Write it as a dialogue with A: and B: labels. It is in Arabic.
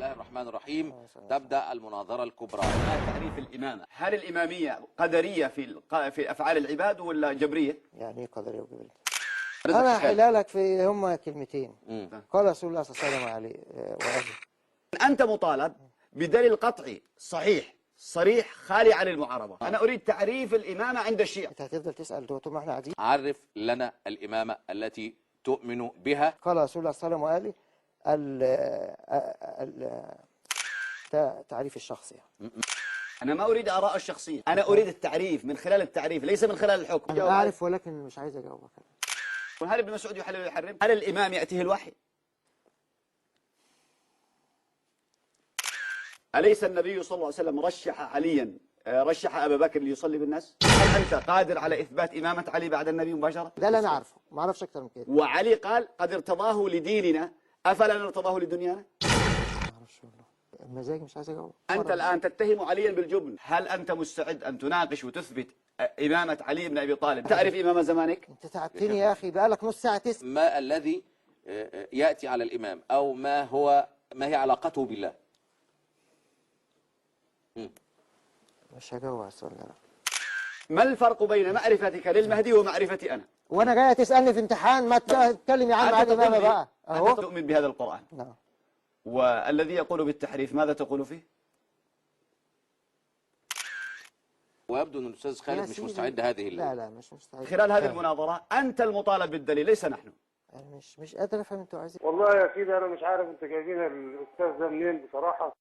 A: الله الرحمن الرحيم. تبدأ المناظرة الكبرى.
B: تعريف الإمامة، هل الإمامية قدرية في أفعال العباد ولا جبرية؟
C: يعني ايه قدرية وجبرية؟ أنا هحلها لك في هما كلمتين. قال رسول الله صلى الله عليه وسلم عليه وآله.
B: أنت مطالب بدليل قطعي صحيح صريح خالي عن المعارضة. أنا أريد تعريف الإمامة عند الشيعة.
C: أنت هتفضل تسأل طول ما احنا قاعدين؟
A: عرف لنا الإمامة التي تؤمن بها.
C: قال رسول الله صلى الله عليه وسلم وآله تعريف الشخص يعني.
B: أنا ما أريد آراء الشخصية، أنا أريد التعريف من خلال التعريف ليس من خلال الحكم.
C: أنا أعرف ولكن مش عايز أجاوبك.
B: هل ابن مسعود يحلل ويحرم؟ هل الإمام يأتيه الوحي؟ أليس النبي صلى الله عليه وسلم رشح أبا بكر ليصلي بالناس؟ هل أنت قادر على إثبات إمامة علي بعد النبي مباشرة؟
C: ده اللي أنا أعرفه، ما أعرفش أكتر من كده.
B: وعلي قال قد ارتضاه لديننا أفلا نرتضاه لدنيانا؟
C: ما أعرفش والله، المزاج مش عايز أجاوب.
B: أنت الآن تتهم عليا بالجبن، هل أنت مستعد أن تناقش وتثبت إمامة علي بن أبي طالب؟ تعرف إمامة زمانك؟
C: أنت تعبتني يا أخي، بقالك نص ساعة تسأل.
A: ما الذي يأتي على الإمام أو ما هي علاقته بالله؟
C: مش هجاوب على السؤال ده.
B: ما الفرق بين معرفتك للمهدي ومعرفتي أنا؟
C: وأنا جاي تسألني في امتحان ما تتكلم يا عم عن الإمامة بقى.
B: أنت تؤمن بهذا القرآن؟
C: نعم.
B: والذي يقول بالتحريف ماذا تقول فيه؟
A: ويبدو أن الأستاذ خالد مش مستعد هذه
C: لا مش مستعد.
B: خلال هذه المناظرة أنت المطالب بالدليل ليس نحن.
C: أنا مش قادر أفهم أنتوا عايزين.
D: والله يا سيدي أنا مش عارف أنت جايبين الأستاذ ده منين بصراحة.